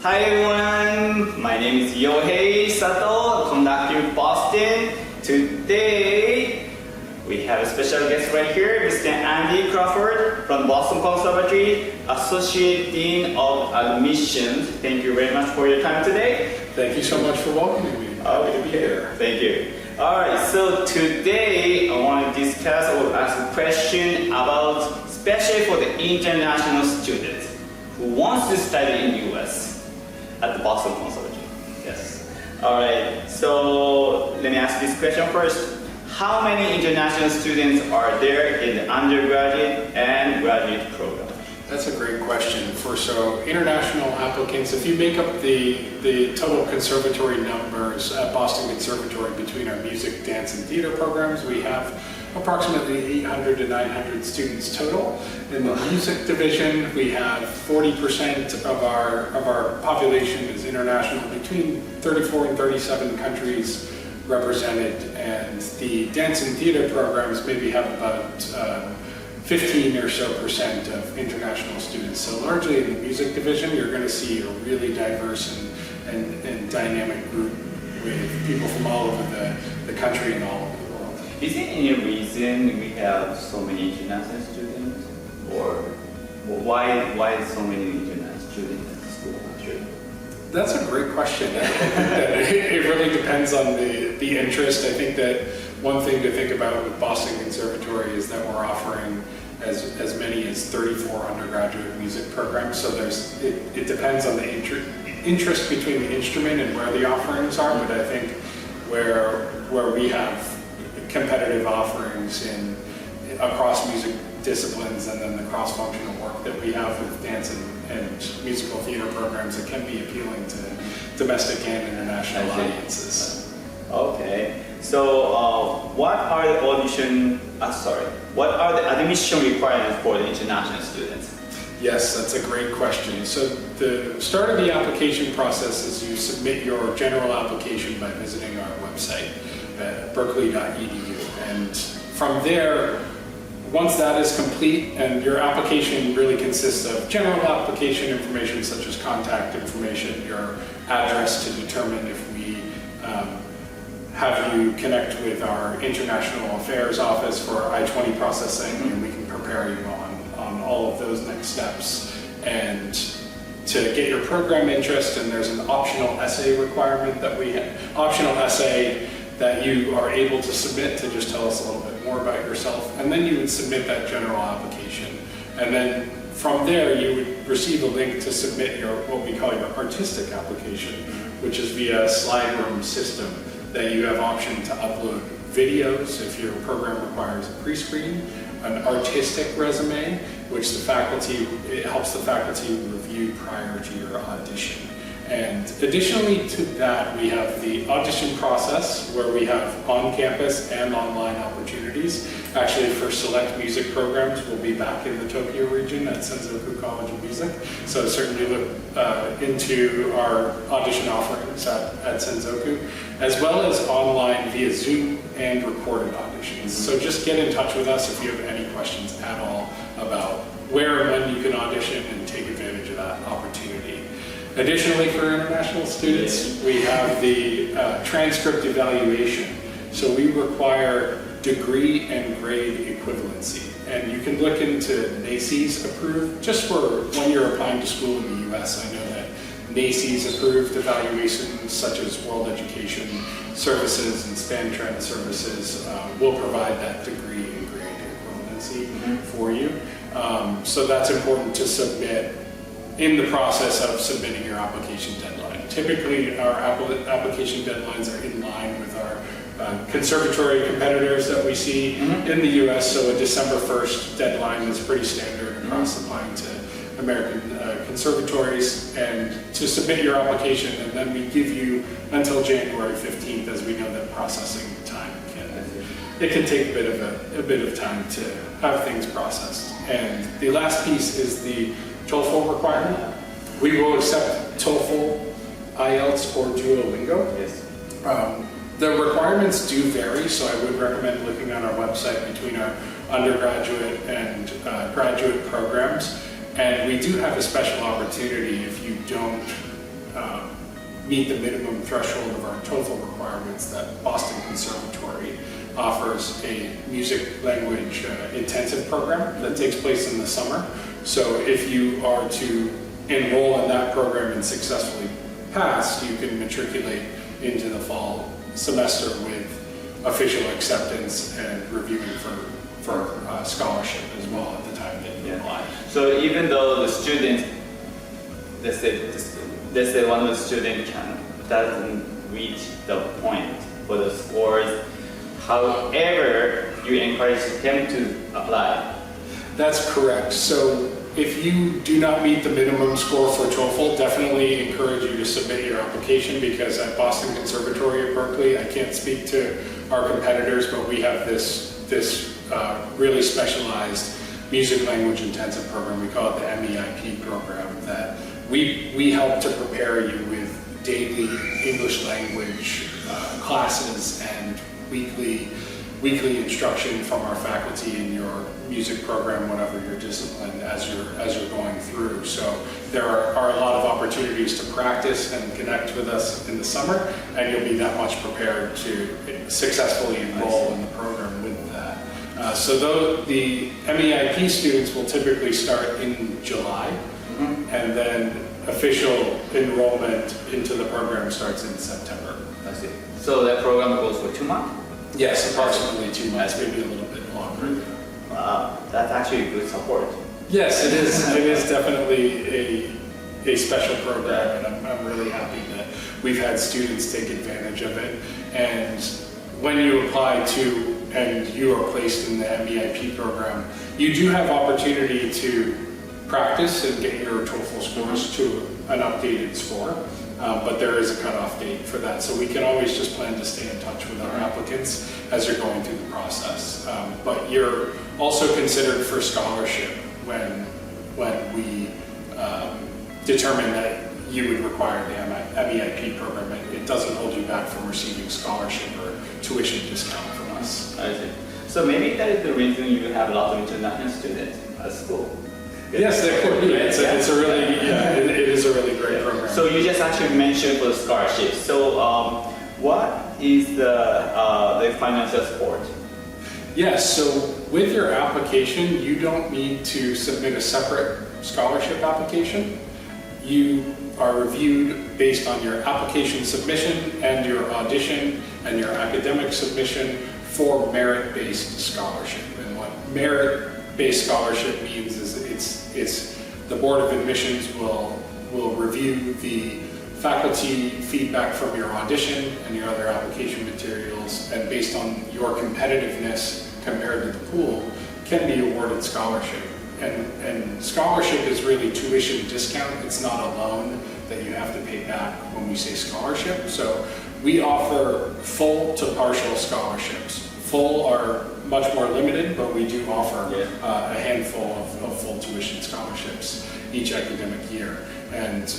Hi everyone, my name is Yohei Sato, conductor Boston. Today we have a special guest right here, Mr. Andy Crawford from Boston Conservatory, Associate Dean of Admissions. Thank you very much for your time today. Thank you so much for welcoming me. Happy to be here. Thank you. Alright, so today I want to discuss or ask a question about, especially for the international students who wants to study in the US at the Boston Conservatory. Yes. Alright, so let me ask this question first. How many international students are there in the undergraduate and graduate program? That's a great question. So international applicants, if you make up the total conservatory numbers at Boston Conservatory between our music, dance, and theater programs, we have approximately 800 to 900 students total. In the music division, we have 40% of our population is international, between 34 and 37 countries represented, and the dance and theater programs maybe have about 15% or so of international students. So largely in the music division, you're going to see a really diverse and dynamic group with people from all over the country and all over the world. Is there any reason we have so many international students, or why so many international students at the school? That's a great question. It really depends on the interest. I think that one thing to think about with Boston Conservatory is that we're offering as many as 34 undergraduate music programs. So it depends on the interest between the instrument and where the offerings are. But I think where we have competitive offerings across music disciplines, and then the cross-functional work that we have with dance and musical theater programs, it can be appealing to domestic and international audiences. Okay, so what are the admission requirements for the international students? Yes, that's a great question. So the start of the application process is you submit your general application by visiting our website at berklee.edu, and from there, once that is complete, and your application really consists of general application information such as contact information, your address to determine if we have you connect with our International Affairs Office for I-20 processing, and we can prepare you on all of those next steps. And to get your program interest, and there's an optional essay requirement that that you are able to submit to just tell us a little bit more about yourself, and then you would submit that general application. And then from there, you would receive a link to submit what we call your artistic application, which is via a slide room system that you have option to upload videos if your program requires a pre-screen, an artistic resume, which it helps the faculty review prior to your audition. And additionally to that, we have the audition process where we have on-campus and online opportunities. Actually, for select music programs, we'll be back in the Tokyo region at Senzoku College of Music. So certainly look into our audition offerings at Senzoku, as well as online via Zoom and recorded auditions. So just get in touch with us if you have any questions at all about where and when you can audition and take advantage of that opportunity. Additionally, for international students, we have the transcript evaluation. So we require degree and grade equivalency. And you can look into NACE's approved, just for when you're applying to school in the US. I know that NACE's approved evaluations such as World Education Services and Span Trend Services will provide that degree and grade equivalency for you. So that's important to submit in the process of submitting your application deadline. Typically, our application deadlines are in line with our conservatory competitors that we see in the US, so a December 1st deadline is pretty standard across applying to American conservatories, and to submit your application, and then we give you until January 15th, as we know that processing time can take a bit of time to have things processed. And the last piece is the TOEFL requirement. We will accept TOEFL, IELTS, or Duolingo. Yes. The requirements do vary, so I would recommend looking on our website between our undergraduate and graduate programs. And we do have a special opportunity if you don't meet the minimum threshold of our TOEFL requirements, that Boston Conservatory offers a music language intensive program that takes place in the summer. So if you are to enroll in that program and successfully pass, you can matriculate into the fall semester with official acceptance and reviewing for scholarship as well at the time that you apply. So even though the student, let's say one of the students doesn't reach the point for the scores, however, you encourage them to apply. That's correct. So if you do not meet the minimum score for TOEFL, definitely encourage you to submit your application, because at Boston Conservatory at Berklee, I can't speak to our competitors, but we have this really specialized music language intensive program. We call it the MEIP program, that we help to prepare you with daily English language classes and weekly instruction from our faculty in your music program, whatever your discipline, as you're going through. So there are a lot of opportunities to practice and connect with us in the summer, and you'll be that much prepared to successfully enroll in the program with that. So the MEIP students will typically start in July, and then official enrollment into the program starts in September. I see. So that program goes for 2 months? Yes, approximately 2 months, maybe a little bit longer. Wow, that's actually good support. Yes, it is. It is definitely a special program, and I'm really happy that we've had students take advantage of it. And when you apply to and you are placed in the MEIP program, you do have opportunity to practice and get your TOEFL scores to an updated score. But there is a cutoff date for that. So we can always just plan to stay in touch with our applicants as you're going through the process. But you're also considered for scholarship when we determine that you would require the MEIP program. It doesn't hold you back from receiving scholarship or tuition discount from us. I see. So maybe that is the reason you have a lot of international students at school. Yes, that could be. It is a really great program. So you just actually mentioned for the scholarship. So what is the financial support? Yes, so with your application, you don't need to submit a separate scholarship application. You are reviewed based on your application submission and your audition and your academic submission for merit-based scholarship. And what merit-based scholarship means is it's the Board of Admissions will review the faculty feedback from your audition and your other application materials, and based on your competitiveness compared to the pool, can be awarded scholarship. And scholarship is really tuition discount. It's not a loan that you have to pay back when we say scholarship. So we offer full to partial scholarships. Full are much more limited, but we do offer a handful of full tuition scholarships each academic year. And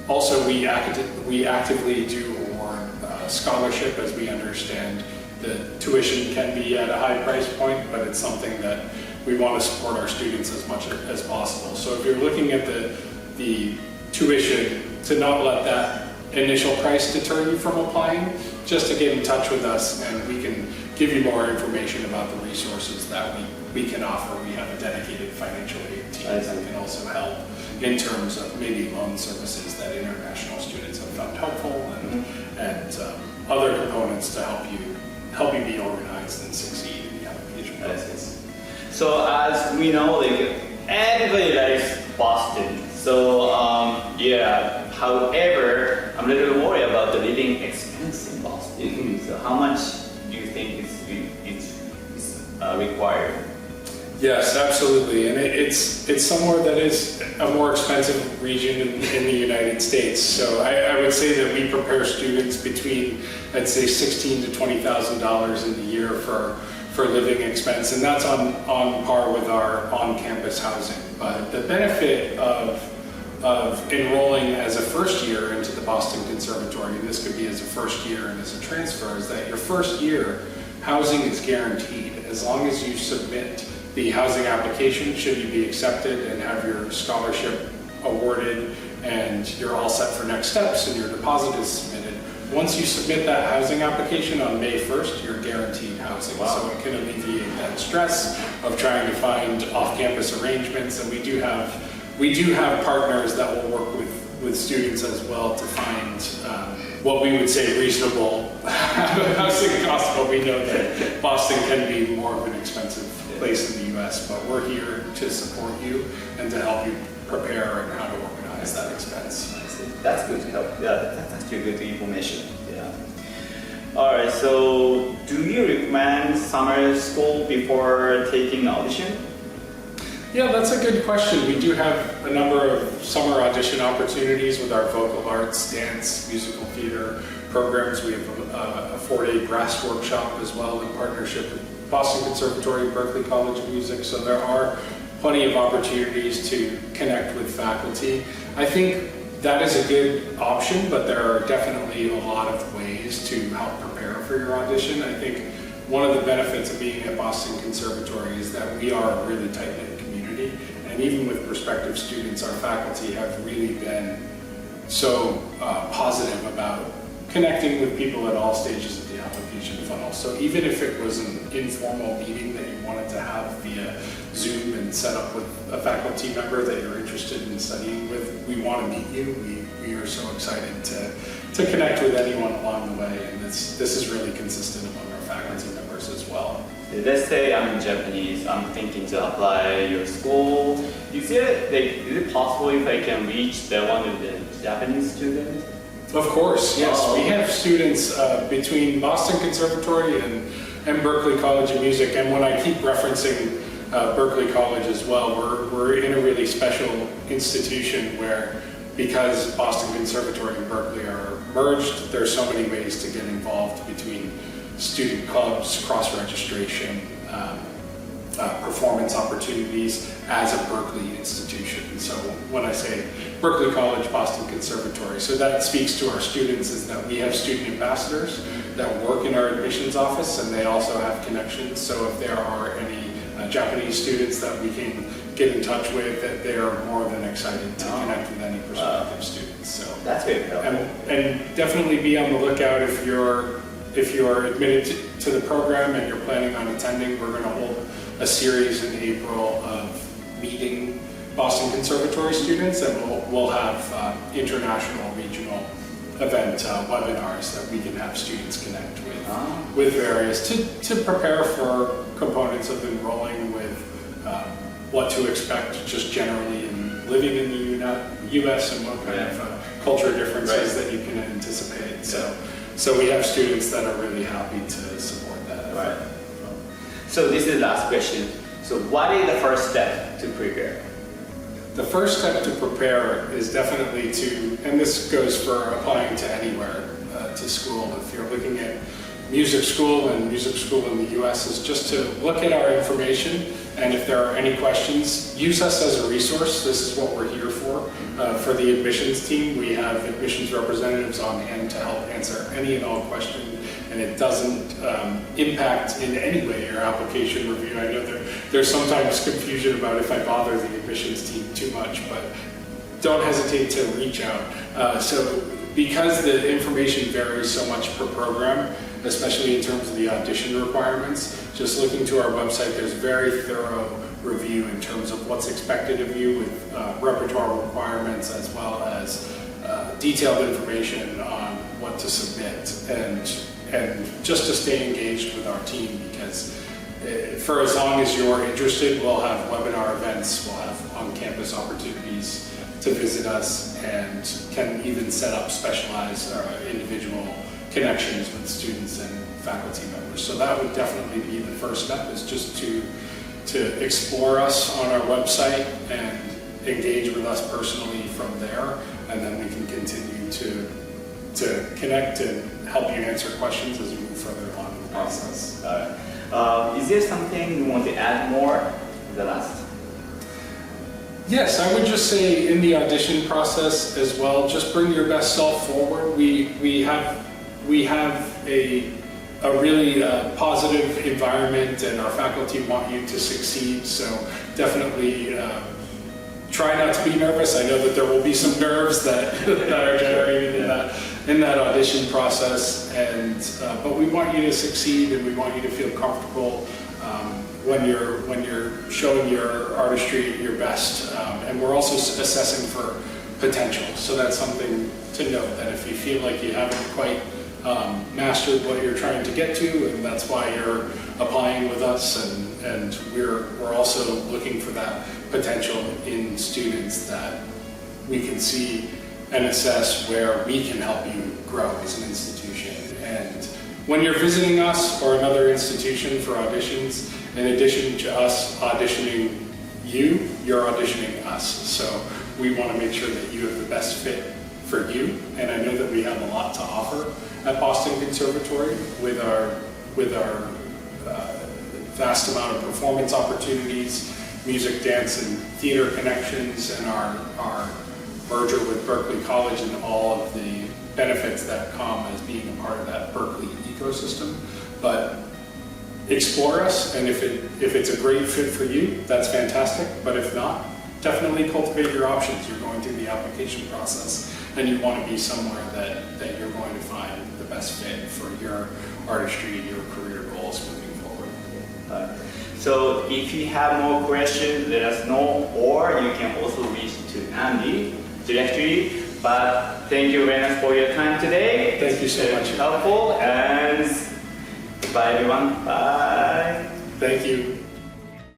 also we actively do award scholarship, as we understand the tuition can be at a high price point, but it's something that we want to support our students as much as possible. So if you're looking at the tuition, to not let that initial price deter you from applying, just to get in touch with us, and we can give you more information about the resources that we can offer. We have a dedicated financial aid team that can also help in terms of maybe loan services that international students have found helpful, and other components to help you be organized and succeed in the application process. So as we know, everybody likes Boston. So however, I'm a little worried about the living expense in Boston. So how much do you think it's required? Yes, absolutely, and it's somewhere that is a more expensive region in the United States. So I would say that we prepare students between, I'd say, $16,000 to $20,000 in the year for living expense, and that's on par with our on-campus housing. But the benefit of enrolling as a first year into the Boston Conservatory, and this could be as a first year and as a transfer, is that your first year housing is guaranteed as long as you submit the housing application, should you be accepted and have your scholarship awarded, and you're all set for next steps and your deposit is submitted. Once you submit that housing application on May 1st, you're guaranteed housing. Wow. So it can alleviate that stress of trying to find off-campus arrangements. And we do have partners that will work with students as well to find what we would say reasonable housing costs, but we know that Boston can be more of an expensive place in the US, but we're here to support you and to help you prepare and how to organize that expense. That's good to help. Yeah, that's actually good information. Yeah. All right. So, do you recommend summer school before taking audition? Yeah, that's a good question. We do have a number of summer audition opportunities with our vocal arts, dance, musical theater programs. We have a 4-day brass workshop as well in partnership with Boston Conservatory, Berklee College of Music. So there are plenty of opportunities to connect with faculty. I think that is a good option, but there are definitely a lot of ways to help prepare for your audition. I think one of the benefits of being at Boston Conservatory is that we are a really tight-knit community, and even with prospective students, our faculty have really been so positive about connecting with people at all stages of the application funnel. So even if it was an informal meeting that you wanted to have via Zoom and set up with a faculty member that you're interested in studying with, we want to meet you. We are so excited to connect with anyone along the way, and this is really consistent among our faculty members as well. Let's say I'm Japanese, I'm thinking to apply your school. Is it possible if I can reach one of the Japanese students? Of course, yes. We have students between Boston Conservatory and Berklee College of Music, and when I keep referencing Berklee College as well, we're in a really special institution where, because Boston Conservatory and Berklee are merged, there's so many ways to get involved between student clubs, cross-registration, performance opportunities as a Berklee institution. So when I say Berklee College, Boston Conservatory, so that speaks to our students is that we have student ambassadors that work in our admissions office, and they also have connections. So if there are any Japanese students that we can get in touch with, that they are more than excited to connect with any prospective students. So that's very helpful. And definitely be on the lookout if you're admitted to the program and you're planning on attending. We're going to hold a series in April of meeting Boston Conservatory students, and we'll have international, regional event webinars that we can have students connect with various to prepare for components of enrolling, with what to expect just generally in living in the U.S. and what kind of culture differences that you can anticipate. So we have students that are really happy to support that. Right. So this is the last question. So what is the first step to prepare? The first step to prepare is definitely and this goes for applying to anywhere to school. If you're looking at music school in the U.S., is just to look at our information, and if there are any questions, use us as a resource. This is what we're here for. For the admissions team, we have admissions representatives on hand to help answer any and all questions, and it doesn't impact in any way your application review. I know there's sometimes confusion about if I bother the admissions team too much, but don't hesitate to reach out. So because the information varies so much per program, especially in terms of the audition requirements, just looking to our website, there's very thorough review in terms of what's expected of you with repertoire requirements, as well as detailed information on what to submit, and just to stay engaged with our team, because for as long as you're interested, we'll have webinar events, we'll have on-campus opportunities to visit us, and can even set up specialized individual connections with students and faculty members. So that would definitely be the first step, is just to explore us on our website and engage with us personally from there, and then we can continue to connect and help you answer questions as we move further along in the process. Is there something you want to add more in the last? Yes, I would just say in the audition process as well, just bring your best self forward. We have a really positive environment, and our faculty want you to succeed. So definitely try not to be nervous. I know that there will be some nerves that are generated in that audition process, but we want you to succeed, and we want you to feel comfortable when you're showing your artistry at your best. And we're also assessing for potential. So that's something to note, that if you feel like you haven't quite mastered what you're trying to get to, and that's why you're applying with us, and we're also looking for that potential in students that we can see and assess where we can help you grow as an institution. And when you're visiting us or another institution for auditions, in addition to us auditioning you, you're auditioning us. So we want to make sure that you have the best fit for you. And I know that we have a lot to offer at Boston Conservatory with our vast amount of performance opportunities, music, dance, and theater connections, and our merger with Berklee College and all of the benefits that come as being a part of that Berklee ecosystem. But explore us, and if it's a great fit for you, that's fantastic. But if not, definitely cultivate your options. You're going through the application process, and you want to be somewhere that you're going to find the best fit for your artistry and your career goals moving forward. So if you have more questions, let us know, or you can also reach to Andy directly. But thank you very much for your time today. Thank you so much. Helpful, and goodbye everyone. Bye. Thank you.